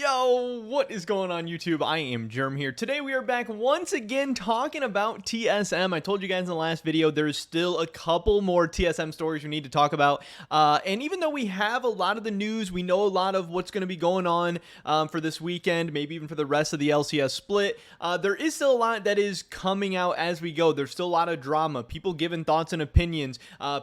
Yo, what is going on YouTube? I am Germ here. Today we are back once again talking about TSM. I told you guys in the last video there's still a couple more TSM stories we need to talk about. And even though we have a lot of the news, we know a lot of what's going to be going on for this weekend, maybe even for the rest of the LCS split. There is still a lot that is coming out as we go. There's still a lot of drama, people giving thoughts and opinions,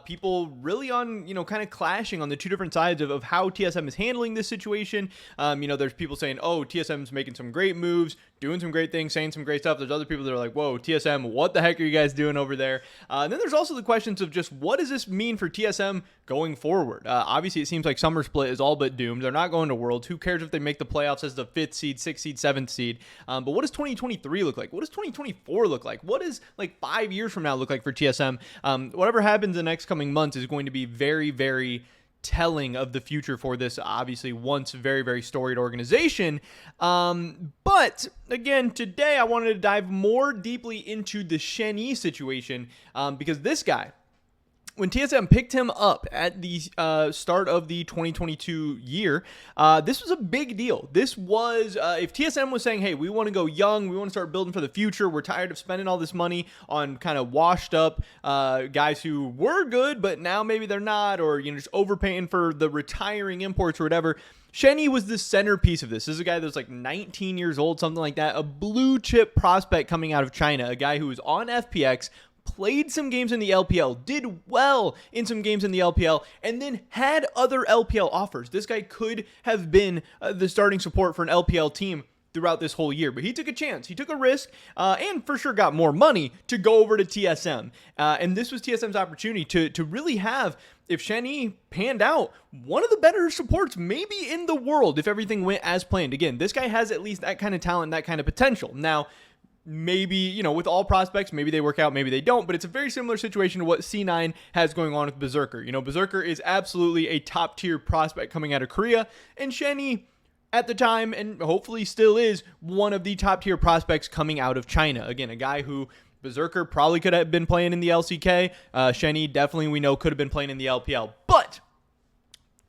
people really on, kind of clashing on the two different sides of how TSM is handling this situation. There's people saying, oh, TSM's making some great moves, doing some great things, saying some great stuff. There's other people that are like, whoa, TSM, what the heck are you guys doing over there? And then there's also the questions of just what does this mean for TSM going forward? Obviously, it seems like Summer Split is all but doomed. They're not going to Worlds. Who cares if they make the playoffs as the 5th seed, 6th seed, 7th seed? But what does 2023 look like? What does 2024 look like? What does 5 years from now look like for TSM? Whatever happens in the next coming months is going to be very, very telling of the future for this obviously once very, very storied organization. But again, today I wanted to dive more deeply into the Shenyi situation because this guy, when TSM picked him up at the start of the 2022 year, this was a big deal. This was, if TSM was saying, hey, we want to go young, we want to start building for the future, we're tired of spending all this money on kind of washed up guys who were good, but now maybe they're not, or, just overpaying for the retiring imports or whatever. Shenyi was the centerpiece of this. This is a guy that was like 19 years old, something like that, a blue chip prospect coming out of China, a guy who was on FPX, played some games in the LPL, did well in some games in the LPL, and then had other LPL offers. This guy could have been the starting support for an LPL team throughout this whole year, but he took a chance, he took a risk, and for sure got more money to go over to TSM. And this was TSM's opportunity to really have, if Shenyi panned out, one of the better supports maybe in the world if everything went as planned. Again, this guy has at least that kind of talent, that kind of potential. Now, maybe, with all prospects, maybe they work out, maybe they don't, but it's a very similar situation to what C9 has going on with Berserker. Berserker is absolutely a top tier prospect coming out of Korea, and Shenyi at the time, and hopefully still is, one of the top tier prospects coming out of China. Again, a guy who Berserker probably could have been playing in the LCK. Shenyi definitely, we know, could have been playing in the LPL, but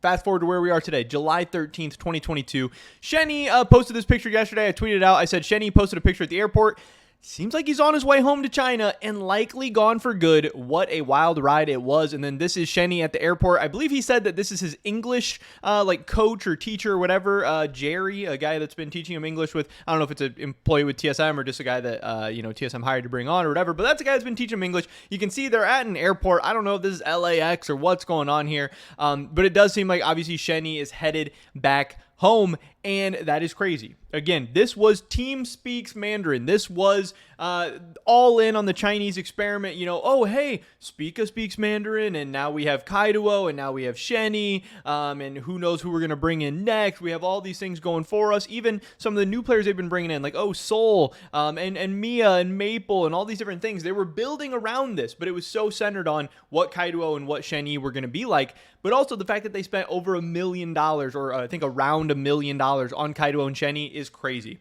fast forward to where we are today, July 13th, 2022. Shenyi posted this picture yesterday. I tweeted it out. I said, Shenyi posted a picture at the airport. Seems like he's on his way home to China and likely gone for good. What a wild ride it was. And then this is Shenyi at the airport. I believe he said that this is his English coach or teacher or whatever, Jerry, a guy that's been teaching him English with, I don't know if it's an employee with TSM or just a guy that, TSM hired to bring on or whatever, but that's a guy that's been teaching him English. You can see they're at an airport. I don't know if this is LAX or what's going on here, but it does seem like obviously Shenyi is headed back home, and that is crazy. Again, this was Team Speaks Mandarin. This was all in on the Chinese experiment. Oh, hey, Speaka speaks Mandarin, and now we have Kaiduo, and now we have Shenyi, and who knows who we're going to bring in next. We have all these things going for us. Even some of the new players they've been bringing in, like, Soul, and Mia, and Maple, and all these different things. They were building around this, but it was so centered on what Kaiduo and what Shenyi were going to be like, but also the fact that they spent over $1 million, or I think around $1 million on Kaiduo and Shenyi is crazy.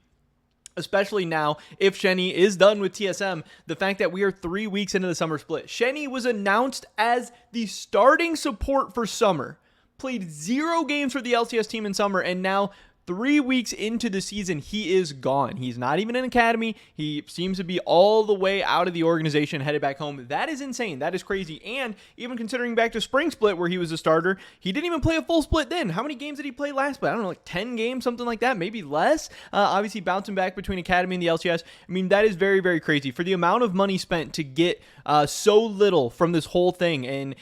Especially now, if Shenyi is done with TSM, the fact that we are 3 weeks into the summer split. Shenyi was announced as the starting support for summer, played 0 games for the LCS team in summer, and now 3 weeks into the season, he is gone. He's not even in academy. He seems to be all the way out of the organization, headed back home. That is insane. That is crazy. And even considering back to spring split where he was a starter, he didn't even play a full split then. How many games did he play last split? I don't know, like 10 games, something like that, maybe less. Obviously bouncing back between academy and the LCS. I mean, that is very, very crazy. For the amount of money spent to get so little from this whole thing, and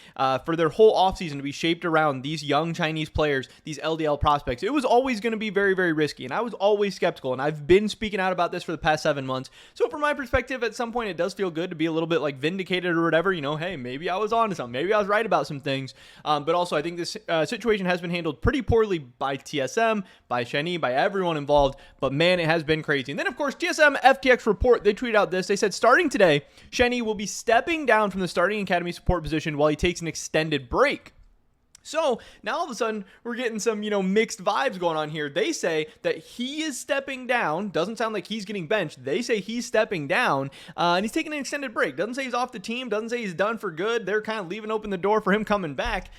for their whole offseason to be shaped around these young Chinese players, these LDL prospects, it was always going to be very, very risky, and I was always skeptical, and I've been speaking out about this for the past 7 months. So from my perspective, at some point it does feel good to be a little bit like vindicated or whatever, hey, maybe I was onto something, maybe I was right about some things, but also I think this situation has been handled pretty poorly by TSM, by Shenyi, by everyone involved, but man, it has been crazy. And then of course TSM FTX report, they tweeted out this. They said starting today, Shenyi will be stepping down from the starting academy support position while he takes an extended break. So now all of a sudden we're getting some, mixed vibes going on here. They say that he is stepping down. Doesn't sound like he's getting benched. They say he's stepping down and he's taking an extended break. Doesn't say he's off the team. Doesn't say he's done for good. They're kind of leaving open the door for him coming back.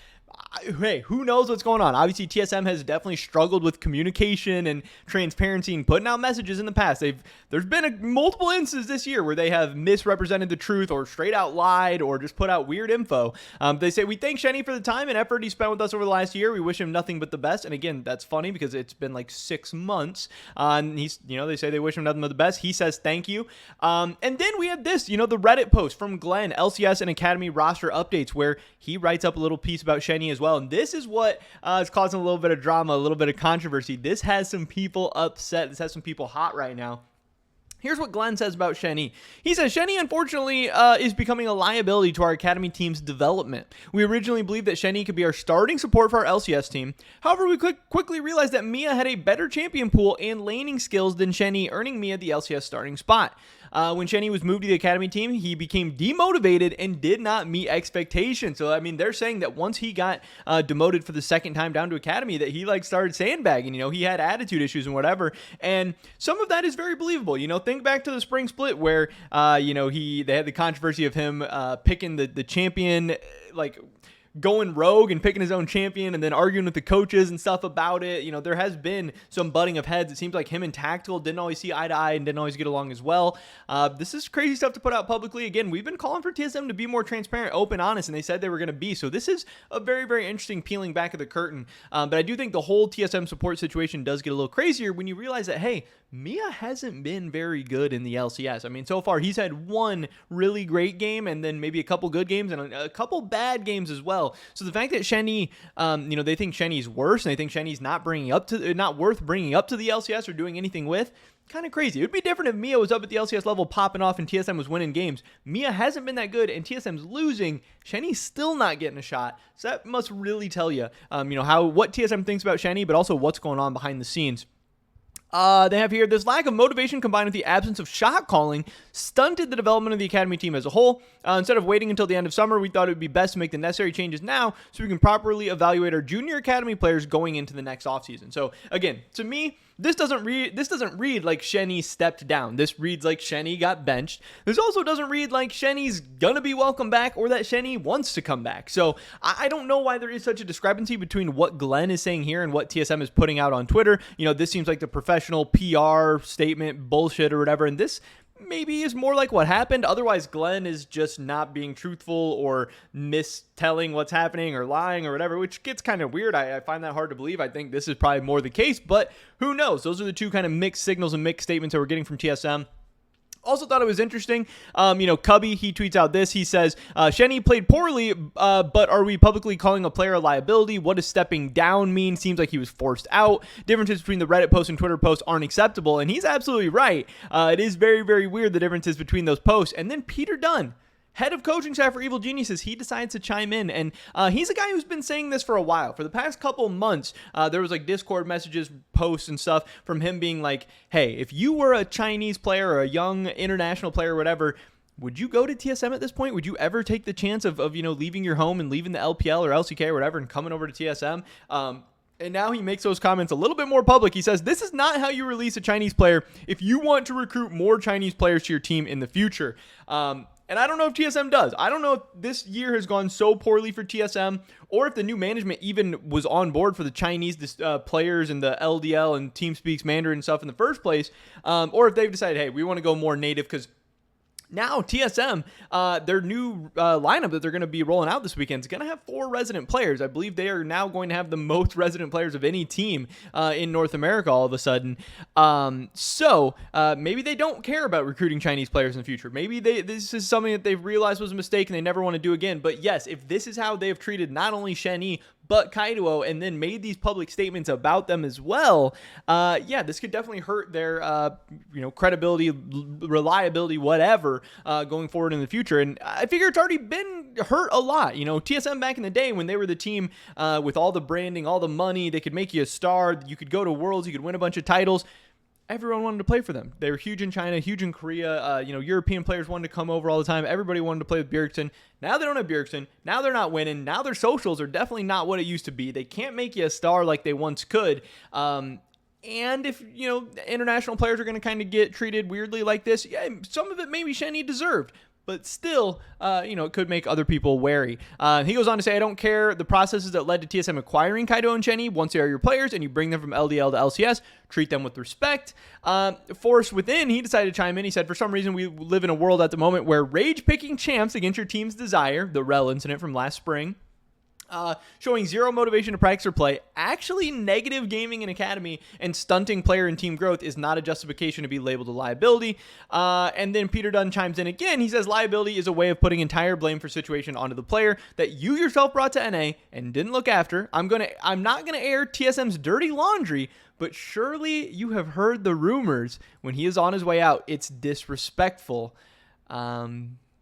Hey, who knows what's going on? Obviously, TSM has definitely struggled with communication and transparency and putting out messages in the past. There's been multiple instances this year where they have misrepresented the truth or straight out lied or just put out weird info. They say, we thank Shenyi for the time and effort he spent with us over the last year. We wish him nothing but the best. And again, that's funny because it's been like 6 months. And they say they wish him nothing but the best. He says thank you. And then we have this, the Reddit post from Glenn, LCS and Academy roster updates, where he writes up a little piece about Shenyi as well. And this is what is causing a little bit of drama, a little bit of controversy. This has some people upset. This has some people hot right now. Here's what Glenn says about Shenyi. He says, Shenyi, unfortunately, is becoming a liability to our Academy team's development. We originally believed that Shenyi could be our starting support for our LCS team. However, we quickly realized that Mia had a better champion pool and laning skills than Shenyi, earning Mia the LCS starting spot. When Shenyi was moved to the Academy team, he became demotivated and did not meet expectations. So, I mean, they're saying that once he got demoted for the second time down to Academy, that he started sandbagging. He had attitude issues and whatever. And some of that is very believable. Think back to the spring split where, they had the controversy of him picking the champion, going rogue and picking his own champion and then arguing with the coaches and stuff about it. There has been some butting of heads. It seems like him and Tactical didn't always see eye to eye and didn't always get along as well. This is crazy stuff to put out publicly. Again, we've been calling for TSM to be more transparent, open, honest, and they said they were going to be. So this is a very, very interesting peeling back of the curtain. But I do think the whole TSM support situation does get a little crazier when you realize that, hey, Mia hasn't been very good in the LCS. I mean, so far he's had one really great game and then maybe a couple good games and a couple bad games as well. So the fact that Shenyi, they think Shenyi's worse and they think Shenyi's not worth bringing up to the LCS or doing anything with, kind of crazy. It would be different if Mia was up at the LCS level popping off and TSM was winning games. Mia hasn't been that good and TSM's losing. Shenyi's still not getting a shot. So that must really tell you, what TSM thinks about Shenyi, but also what's going on behind the scenes. They have here, this lack of motivation combined with the absence of shot calling stunted the development of the Academy team as a whole. Instead of waiting until the end of summer, we thought it would be best to make the necessary changes now so we can properly evaluate our junior Academy players going into the next offseason. So again, to me, this doesn't read like Shenyi stepped down. This reads like Shenyi got benched. This also doesn't read like Shenyi's gonna be welcome back or that Shenyi wants to come back. So I don't know why there is such a discrepancy between what Glenn is saying here and what TSM is putting out on Twitter. This seems like the professional PR statement bullshit or whatever, and this maybe is more like what happened. Otherwise, Glenn is just not being truthful or mistelling what's happening or lying or whatever, which gets kind of weird. I find that hard to believe. I think this is probably more the case, but who knows? Those are the two kind of mixed signals and mixed statements that we're getting from TSM. Also thought it was interesting, Cubby, he tweets out this. He says, Shenyi played poorly, but are we publicly calling a player a liability? What does stepping down mean? Seems like he was forced out. Differences between the Reddit post and Twitter post aren't acceptable, and he's absolutely right. It is very, very weird, the differences between those posts. And then Peter Dunn, head of coaching staff for Evil Geniuses, he decides to chime in, and he's a guy who's been saying this for a while. For the past couple months, there was Discord messages, posts, and stuff from him being like, hey, if you were a Chinese player or a young international player or whatever, would you go to TSM at this point? Would you ever take the chance of leaving your home and leaving the LPL or LCK or whatever and coming over to TSM? And now he makes those comments a little bit more public. He says, this is not how you release a Chinese player if you want to recruit more Chinese players to your team in the future. And I don't know if TSM does. I don't know if this year has gone so poorly for TSM or if the new management even was on board for the Chinese players and the LDL and TeamSpeak's Mandarin stuff in the first place, or if they've decided, hey, we want to go more native because now TSM, their new lineup that they're going to be rolling out this weekend is going to have 4 resident players. I believe they are now going to have the most resident players of any team in North America all of a sudden. So maybe they don't care about recruiting Chinese players in the future. Maybe this is something that they've realized was a mistake and they never want to do again. But yes, if this is how they've treated not only Shenyi, but Kaido, and then made these public statements about them as well, this could definitely hurt their credibility, reliability, whatever, going forward in the future. And I figure it's already been hurt a lot. TSM back in the day when they were the team with all the branding, all the money, they could make you a star, you could go to Worlds, you could win a bunch of titles. Everyone wanted to play for them. They were huge in China, huge in Korea. European players wanted to come over all the time. Everybody wanted to play with Bjergsen. Now they don't have Bjergsen. Now they're not winning. Now their socials are definitely not what it used to be. They can't make you a star like they once could. And if, international players are going to kind of get treated weirdly like this, yeah, some of it maybe Shenyi deserved. but still, it could make other people wary. He goes on to say, I don't care the processes that led to TSM acquiring Kaido and Shenyi. Once they are your players and you bring them from LDL to LCS, treat them with respect. Force Within, he decided to chime in. He said, for some reason, we live in a world at the moment where rage-picking champs against your team's desire, the Rel incident from last spring, showing zero motivation to practice or play, actually negative gaming in academy, and stunting player and team growth is not a justification to be labeled a liability. And then Peter Dunn chimes in again. He says liability is a way of putting entire blame for situation onto the player that you yourself brought to NA and didn't look after. I'm not gonna air TSM's dirty laundry, but surely you have heard the rumors. When he is on his way out, it's disrespectful.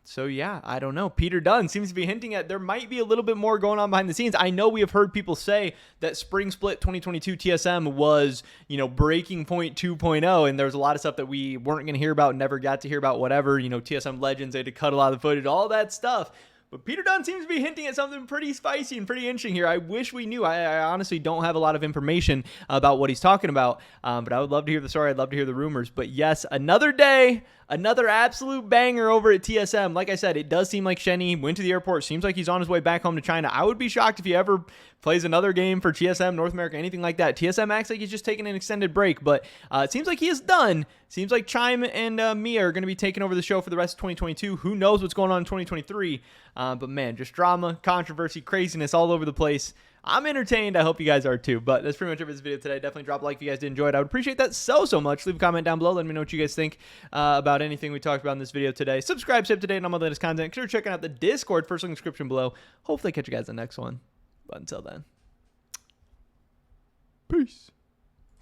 So yeah, I don't know. Peter Dunn seems to be hinting at there might be a little bit more going on behind the scenes. I know we have heard people say that Spring Split 2022 TSM was, breaking point 2.0, and there was a lot of stuff that we weren't going to hear about, never got to hear about, whatever. TSM Legends, they had to cut a lot of the footage, all that stuff. But Peter Dunn seems to be hinting at something pretty spicy and pretty interesting here. I wish we knew. I honestly don't have a lot of information about what he's talking about, but I would love to hear the story. I'd love to hear the rumors. But yes, another day, another absolute banger over at TSM. Like I said, it does seem like Shenyi went to the airport. Seems like he's on his way back home to China. I would be shocked if he ever plays another game for TSM, North America, anything like that. TSM acts like he's just taking an extended break, but it seems like he is done. Seems like Chime and Mia are going to be taking over the show for the rest of 2022. Who knows what's going on in 2023? But man, just drama, controversy, craziness all over the place. I'm entertained. I hope you guys are too. But that's pretty much it for this video today. Definitely drop a like if you guys did enjoy it. I would appreciate that so much. Leave a comment down below. Let me know what you guys think about anything we talked about in this video today. Subscribe, stay up to date on all my latest content. Consider checking out the Discord. First link in the description below. Hopefully catch you guys in the next one. But until then, peace.